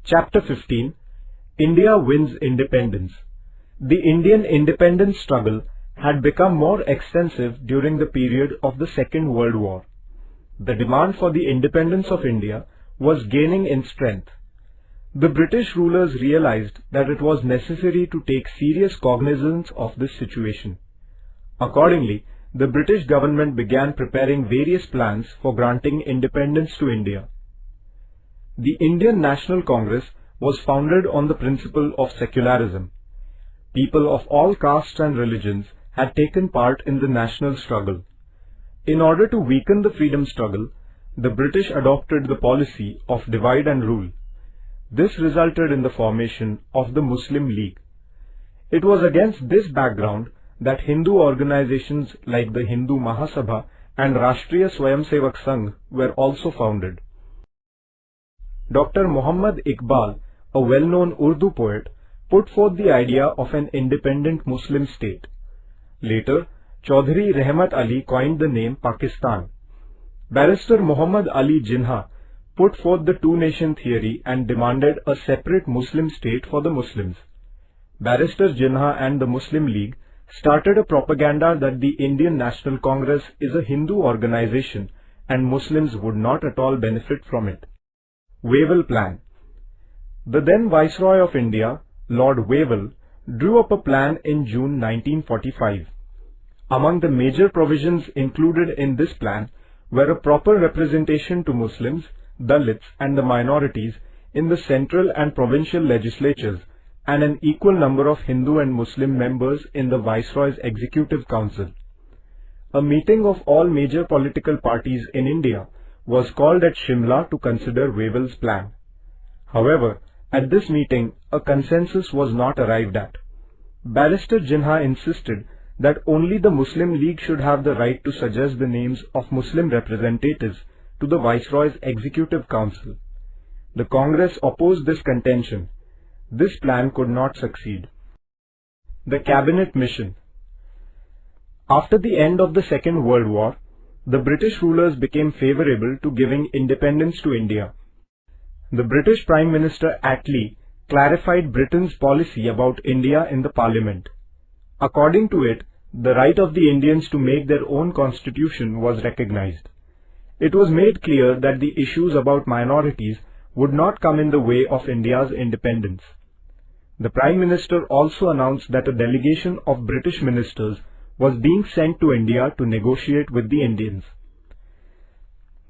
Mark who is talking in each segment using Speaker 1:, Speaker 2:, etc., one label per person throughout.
Speaker 1: Chapter 15. India wins independence. The Indian independence struggle had become more extensive during the period of the Second World War. The demand for the independence of India was gaining in strength. The British rulers realized that it was necessary to take serious cognizance of this situation. Accordingly, the British government began preparing various plans for granting independence to India. The Indian National Congress was founded on the principle of secularism. People of all castes and religions had taken part in the national struggle. In order to weaken the freedom struggle, the British adopted the policy of divide and rule. This resulted in the formation of the Muslim League. It was against this background that Hindu organizations like the Hindu Mahasabha and Rashtriya Swayamsevak Sangh were also founded. Dr. Muhammad Iqbal, a well-known Urdu poet, put forth the idea of an independent Muslim state. Later, Chaudhry Rahmat Ali coined the name Pakistan. Barrister Muhammad Ali Jinnah put forth the two-nation theory and demanded a separate Muslim state for the Muslims. Barrister Jinnah and the Muslim League started a propaganda that the Indian National Congress is a Hindu organization and Muslims would not at all benefit from it. Wavell Plan. The then Viceroy of India, Lord Wavell, drew up a plan in June 1945. Among the major provisions included in this plan were a proper representation to Muslims, Dalits and the minorities in the central and provincial legislatures and an equal number of Hindu and Muslim members in the Viceroy's Executive Council. A meeting of all major political parties in India was called at Shimla to consider Wavell's plan. However, at this meeting, a consensus was not arrived at. Barrister Jinnah insisted that only the Muslim League should have the right to suggest the names of Muslim representatives to the Viceroy's Executive Council. The Congress opposed this contention. This plan could not succeed. The Cabinet Mission. After the end of the Second World War, the British rulers became favorable to giving independence to India. The British Prime Minister Attlee clarified Britain's policy about India in the Parliament. According to it, the right of the Indians to make their own constitution was recognized. It was made clear that the issues about minorities would not come in the way of India's independence. The Prime Minister also announced that a delegation of British ministers was being sent to India to negotiate with the Indians.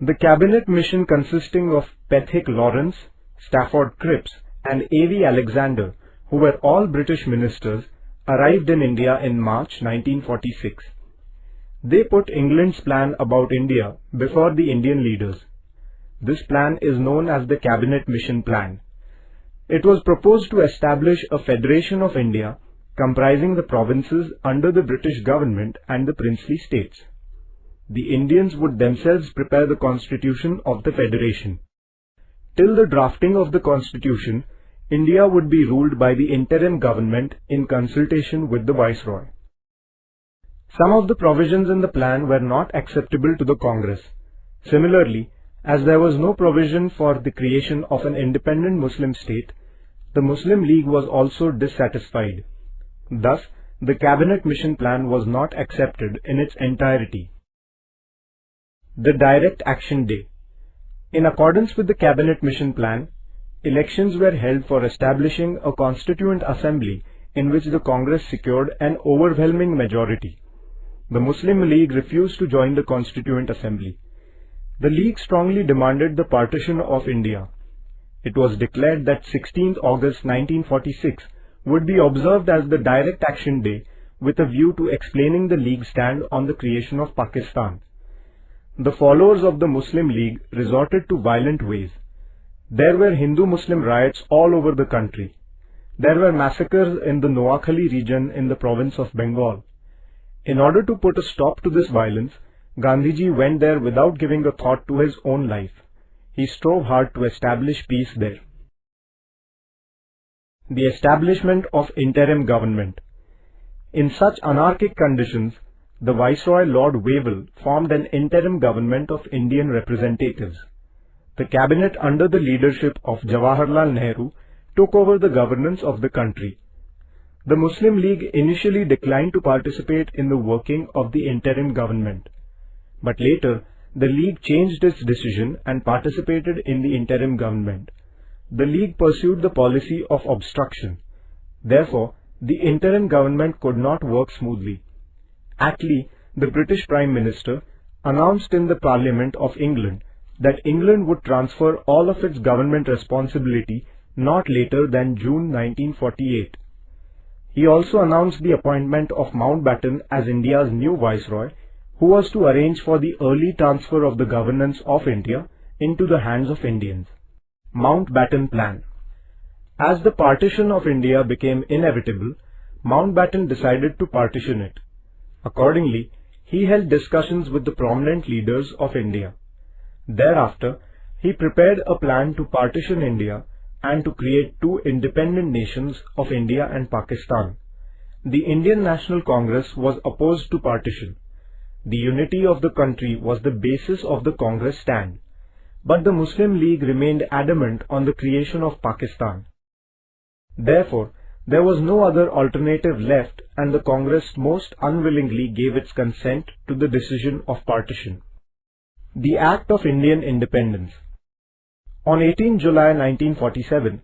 Speaker 1: The Cabinet Mission, consisting of Pethick Lawrence, Stafford Cripps and A.V. Alexander, who were all British ministers, arrived in India in March 1946. They put England's plan about India before the Indian leaders. This plan is known as the Cabinet Mission Plan. It was proposed to establish a Federation of India comprising the provinces under the British government and the princely states. The Indians would themselves prepare the constitution of the Federation. Till the drafting of the constitution, India would be ruled by the interim government in consultation with the Viceroy. Some of the provisions in the plan were not acceptable to the Congress. Similarly, as there was no provision for the creation of an independent Muslim state, the Muslim League was also dissatisfied. Thus, the Cabinet Mission Plan was not accepted in its entirety. The Direct Action Day. In accordance with the Cabinet Mission Plan, elections were held for establishing a Constituent Assembly in which the Congress secured an overwhelming majority. The Muslim League refused to join the Constituent Assembly. The League strongly demanded the partition of India. It was declared that 16th August 1946 would be observed as the Direct Action Day with a view to explaining the League's stand on the creation of Pakistan. The followers of the Muslim League resorted to violent ways. There were Hindu-Muslim riots all over the country. There were massacres in the Noakhali region in the province of Bengal. In order to put a stop to this violence, Gandhiji went there without giving a thought to his own life. He strove hard to establish peace there. The establishment of interim government. In such anarchic conditions, the Viceroy Lord Wavell formed an interim government of Indian representatives. the cabinet under the leadership of Jawaharlal Nehru took over the governance of the country. The Muslim League initially declined to participate in the working of the interim government, but later the League changed its decision and participated in the interim government. The League pursued the policy of obstruction. Therefore, the interim government could not work smoothly. Attlee, the British Prime Minister, announced in the Parliament of England that England would transfer all of its government responsibility not later than June 1948. He also announced the appointment of Mountbatten as India's new Viceroy, who was to arrange for the early transfer of the governance of India into the hands of Indians. Mountbatten Plan. As the partition of India became inevitable, Mountbatten decided to partition it. Accordingly, he held discussions with the prominent leaders of India. Thereafter, he prepared a plan to partition India and to create two independent nations of India and Pakistan. The Indian National Congress was opposed to partition. The unity of the country was the basis of the Congress stand, but the Muslim League remained adamant on the creation of Pakistan. Therefore, there was no other alternative left, and the Congress most unwillingly gave its consent to the decision of partition. The Act of Indian Independence. On 18 July 1947,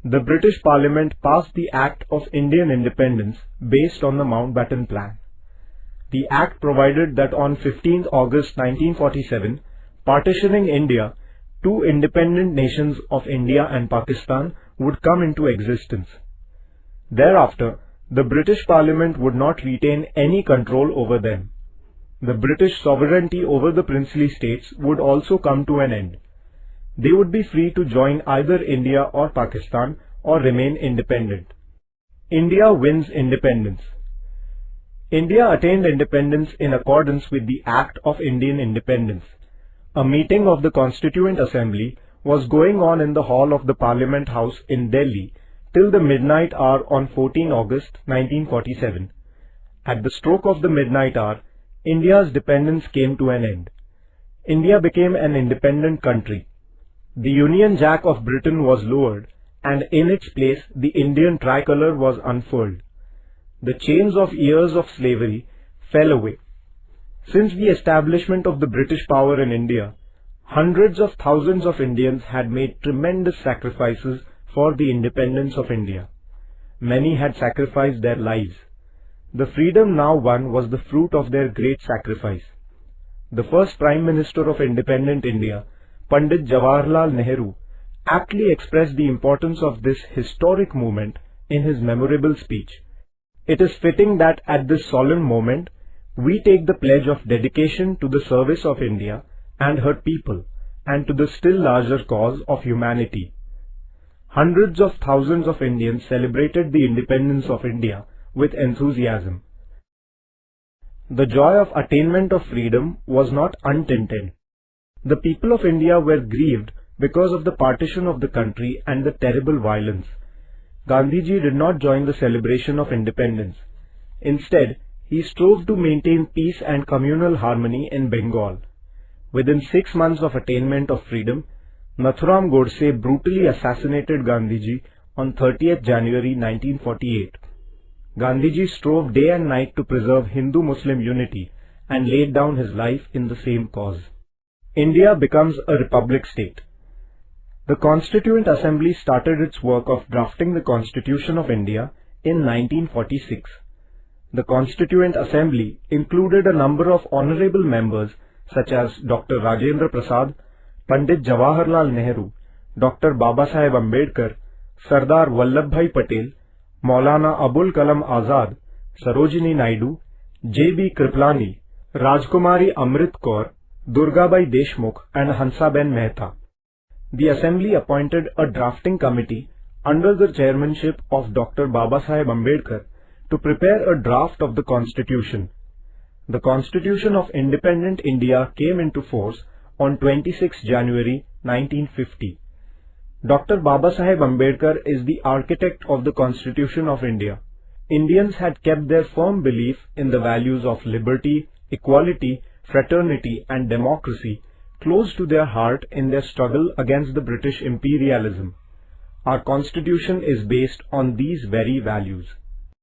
Speaker 1: the British Parliament passed the Act of Indian Independence based on the Mountbatten Plan. The Act provided that on 15 August 1947, partitioning India, two independent nations of India and Pakistan would come into existence. Thereafter, the British Parliament would not retain any control over them. The British sovereignty over the princely states would also come to an end. They would be free to join either India or Pakistan or remain independent. India wins independence. India attained independence in accordance with the Act of Indian Independence. A meeting of the Constituent Assembly was going on in the hall of the Parliament House in Delhi till the midnight hour on 14 August 1947. At the stroke of the midnight hour, India's dependence came to an end. India became an independent country. The Union Jack of Britain was lowered, and in its place the Indian tricolour was unfurled. The chains of years of slavery fell away. Since the establishment of the British power in India, hundreds of thousands of Indians had made tremendous sacrifices for the independence of India. Many had sacrificed their lives. The freedom now won was the fruit of their great sacrifice. The first Prime Minister of independent India, Pandit Jawaharlal Nehru, aptly expressed the importance of this historic movement in his memorable speech. It is fitting that at this solemn moment, we take the pledge of dedication to the service of India and her people, and to the still larger cause of humanity. Hundreds of thousands of Indians celebrated the independence of India with enthusiasm. The joy of attainment of freedom was not untinted. The people of India were grieved because of the partition of the country and the terrible violence. Gandhiji did not join the celebration of independence. Instead, he strove to maintain peace and communal harmony in Bengal. Within 6 months of attainment of freedom, Nathuram Godse brutally assassinated Gandhiji on 30th January 1948. Gandhiji strove day and night to preserve Hindu-Muslim unity and laid down his life in the same cause. India becomes a republic state. The Constituent Assembly started its work of drafting the Constitution of India in 1946. The Constituent Assembly included a number of honorable members such as Dr. Rajendra Prasad, Pandit Jawaharlal Nehru, Dr. Babasaheb Ambedkar, Sardar Vallabhbhai Patel, Maulana Abul Kalam Azad, Sarojini Naidu, J.B. Kripalani, Rajkumari Amrit Kaur, Durgabai Deshmukh and Hansaben Mehta. The Assembly appointed a drafting committee under the chairmanship of Dr. Babasaheb Ambedkar to prepare a draft of the Constitution. The Constitution of Independent India came into force on 26 January 1950. Dr. Babasaheb Ambedkar is the architect of the Constitution of India. Indians had kept their firm belief in the values of liberty, equality, fraternity and democracy close to their heart in their struggle against the British imperialism. Our Constitution is based on these very values.